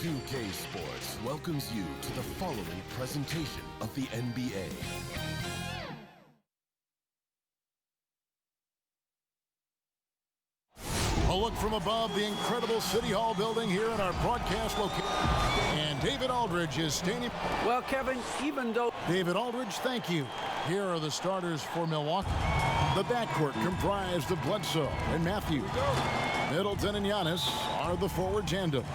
2K Sports welcomes you to the following presentation of the NBA. A look from above the incredible City Hall building here in our broadcast location. And David Aldridge is standing. Well, Kevin, even though... David Aldridge, thank you. Here are the starters for Milwaukee. The backcourt comprised of Bledsoe and Matthews. Middleton and Giannis are the forward tandem.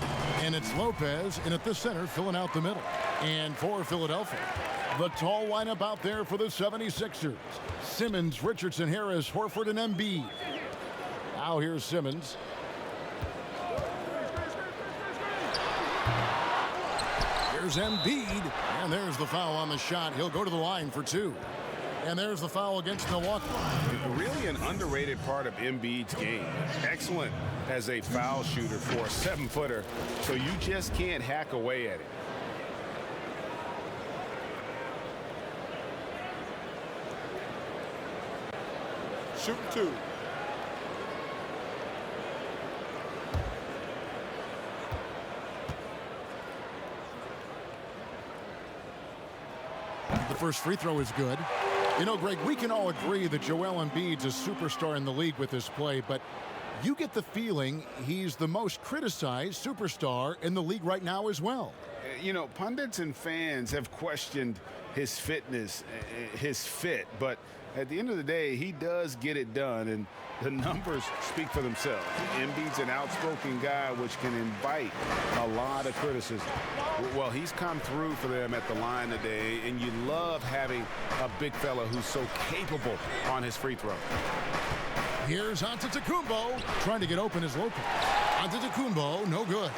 And it's Lopez in at the center filling out the middle. And for Philadelphia, the tall lineup out there for the 76ers. Simmons, Richardson, Harris, Horford, and Embiid. Now here's Simmons. Here's Embiid. And there's the foul on the shot. He'll go to the line for two. And there's the foul against Milwaukee. Really an underrated part of Embiid's game. Excellent as a foul shooter for a 7-footer. So you just can't hack away at it. Shoot two. The first free throw is good. You know, Greg, we can all agree that Joel Embiid's a superstar in the league with this play, but you get the feeling he's the most criticized superstar in the league right now as well. You know, pundits and fans have questioned his fitness, his fit, but at the end of the day, he does get it done, and the numbers speak for themselves. Embiid's an outspoken guy, which can invite a lot of criticism. Well, he's come through for them at the line today, and you love having a big fella who's so capable on his free throw. Here's Antetokounmpo, trying to get open as Lopez. Antetokounmpo, no good.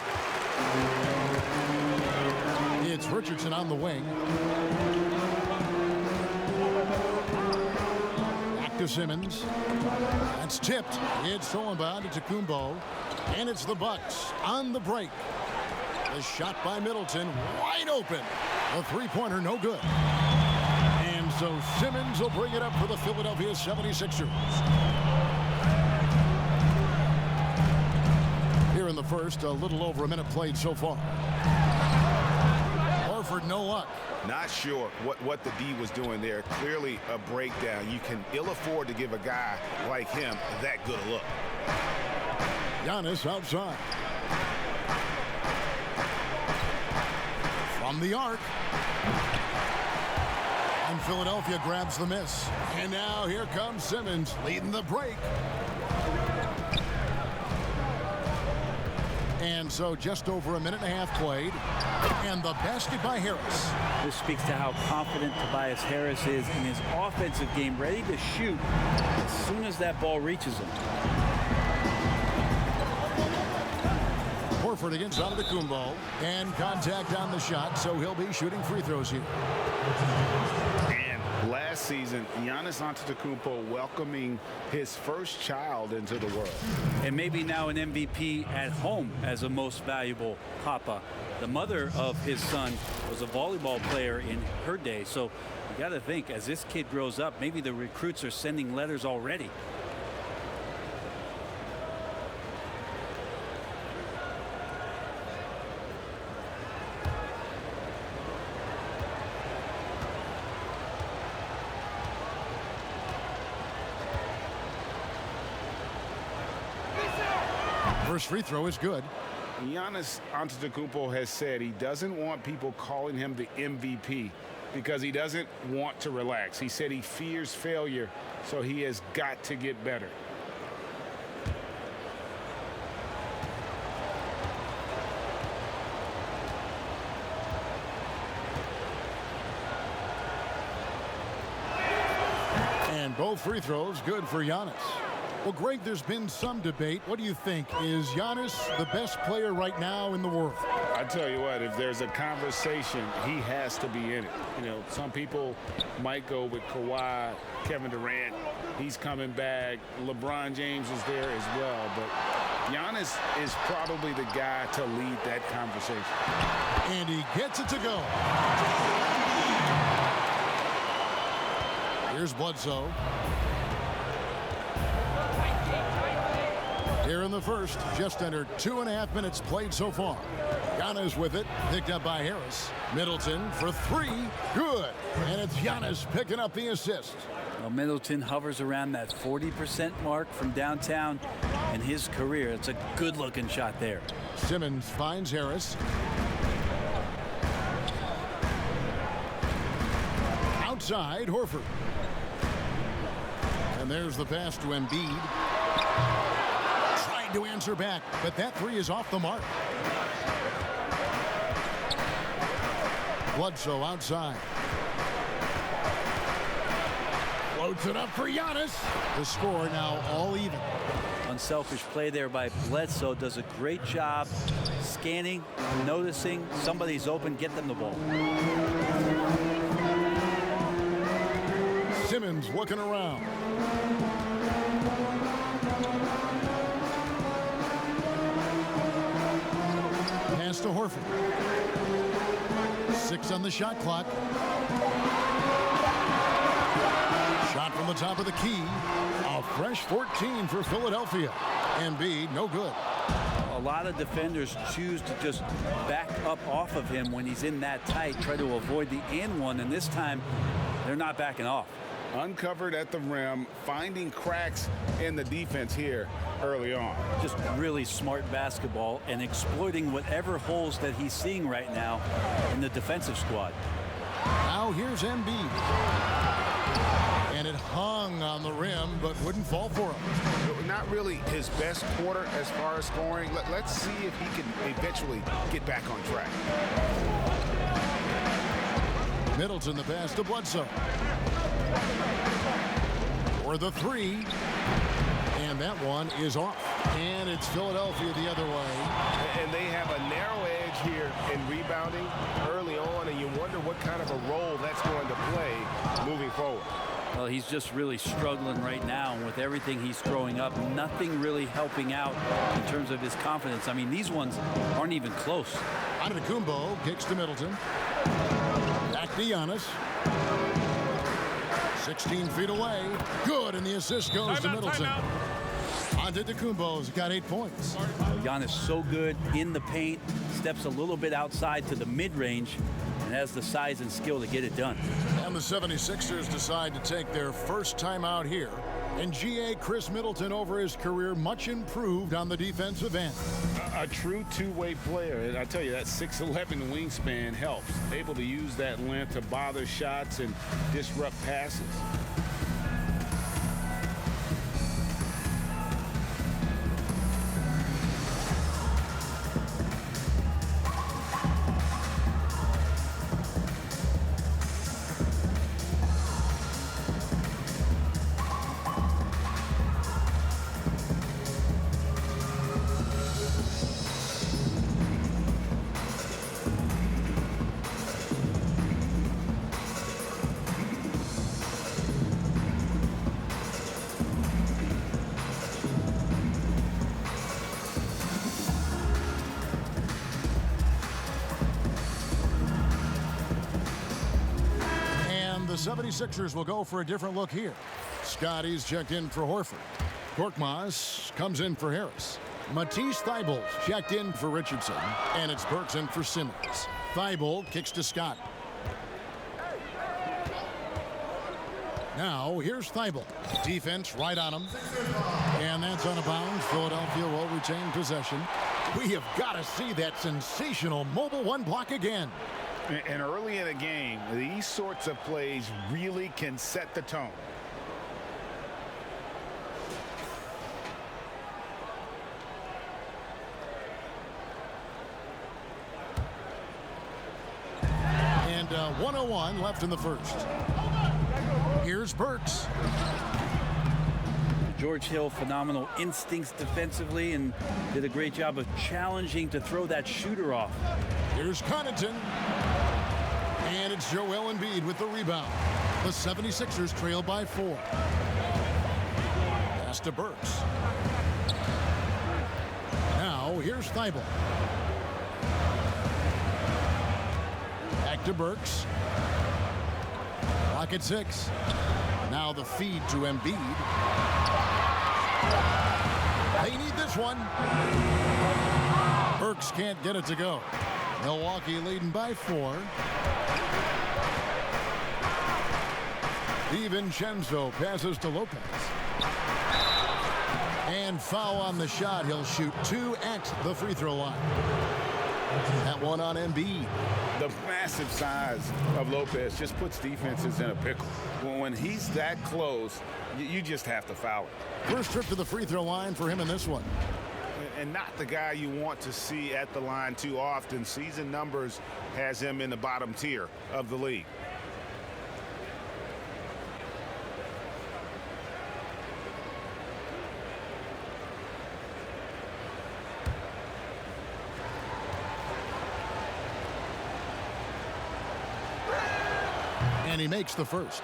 It's Richardson on the wing. Back to Simmons. That's tipped. It's stolen by Antetokounmpo. And it's the Bucks on the break. The shot by Middleton, wide open. The three-pointer, no good. And so Simmons will bring it up for the Philadelphia 76ers. Here in the first, a little over a minute played so far. Horford, no luck. Not sure what the D was doing there. Clearly a breakdown. You can ill afford to give a guy like him that good a look. Giannis outside. From the arc. And Philadelphia grabs the miss. And now here comes Simmons leading the break. And so just over a minute and a half played. And the basket by Harris. This speaks to how confident Tobias Harris is in his offensive game, ready to shoot as soon as that ball reaches him. Horford against Antetokounmpo, and contact on the shot, so he'll be shooting free throws here. And last season, Giannis Antetokounmpo welcoming his first child into the world. And maybe now an MVP at home as a most valuable papa. The mother of his son was a volleyball player in her day, so you got to think, as this kid grows up, maybe the recruits are sending letters already. First free throw is good. Giannis Antetokounmpo has said he doesn't want people calling him the MVP because he doesn't want to relax. He said he fears failure, so he has got to get better. And both free throws good for Giannis. Well, Greg, there's been some debate. What do you think? Is Giannis the best player right now in the world? I tell you what, if there's a conversation, he has to be in it. You know, some people might go with Kawhi, Kevin Durant. He's coming back. LeBron James is there as well. But Giannis is probably the guy to lead that conversation. And he gets it to go. Here's Bledsoe. Here in the first, just under 2.5 minutes played so far. Giannis with it, picked up by Harris. Middleton for three, good. And it's Giannis picking up the assist. Well, Middleton hovers around that 40% mark from downtown in his career. It's a good-looking shot there. Simmons finds Harris. Outside, Horford. And there's the pass to Embiid. Trying to answer back, but that three is off the mark. Bledsoe outside. Floats it up for Giannis. The score now all even. Unselfish play there by Bledsoe. Does a great job scanning, noticing somebody's open, get them the ball. Simmons looking around. Pass to Horford. 6 on the shot clock. Shot from the top of the key. A fresh 14 for Philadelphia. Embiid, no good. A lot of defenders choose to just back up off of him when he's in that tight, try to avoid the and one, and this time they're not backing off. Uncovered at the rim, finding cracks in the defense here early on. Just really smart basketball and exploiting whatever holes that he's seeing right now in the defensive squad. Now here's Embiid. And it hung on the rim, but wouldn't fall for him. Not really his best quarter as far as scoring. Let's see if he can eventually get back on track. Middleton the pass to Bledsoe. For the three. And that one is off. And it's Philadelphia the other way. And they have a narrow edge here in rebounding early on, and you wonder what kind of a role that's going to play moving forward. Well, he's just really struggling right now, and with everything he's throwing up, nothing really helping out in terms of his confidence. I mean, these ones aren't even close. Antetokounmpo kicks to Middleton. Back to Giannis. 16 feet away. Good, and the assist goes to Middleton. Antetokounmpo's got 8 points. Giannis so good in the paint, steps a little bit outside to the mid-range, and has the size and skill to get it done. And the 76ers decide to take their first time out here. And GA Chris Middleton, over his career, much improved on the defensive end. A true two-way player. And I tell you, that 6'11" wingspan helps. Able to use that length to bother shots and disrupt passes. The 76ers will go for a different look here. Scotty's checked in for Horford. Korkmaz comes in for Harris. Matisse Thybulle checked in for Richardson. And it's Burks in for Simmons. Thybulle kicks to Scott. Now here's Thybulle. Defense right on him. And that's out of bounds. Philadelphia will retain possession. We have got to see that sensational mobile one block again. And early in a game, these sorts of plays really can set the tone. And 1:01 left in the first. Here's Burks. George Hill, phenomenal instincts defensively, and did a great job of challenging to throw that shooter off. Here's Connaughton. And it's Joel Embiid with the rebound. The 76ers trail by 4. Pass to Burks. Now here's Thybulle. Back to Burks. Clock at 6. Now the feed to Embiid. They need this one. Burks can't get it to go. Milwaukee leading by 4. DiVincenzo passes to Lopez. And foul on the shot. He'll shoot 2 at the free throw line. That one on Embiid. The massive size of Lopez just puts defenses in a pickle. When he's that close, you just have to foul it. First trip to the free throw line for him in this one. And not the guy you want to see at the line too often. Season numbers has him in the bottom tier of the league. And he makes the first.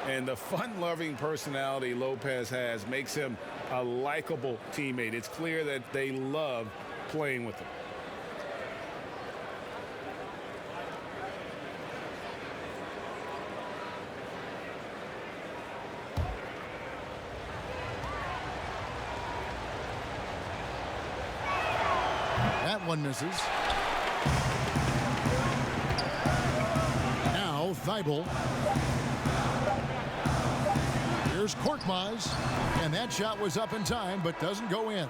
And the fun-loving personality Lopez has makes him a likable teammate. It's clear that they love playing with him. That one misses. Now Thibault. Here's Korkmaz, and that shot was up in time but doesn't go in.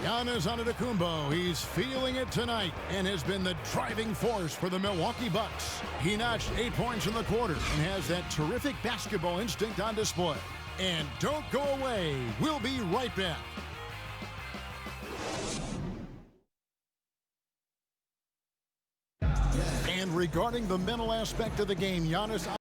Giannis Antetokounmpo, he's feeling it tonight and has been the driving force for the Milwaukee Bucks. He notched 8 points in the quarter and has that terrific basketball instinct on display. And don't go away. We'll be right back. And regarding the mental aspect of the game, Giannis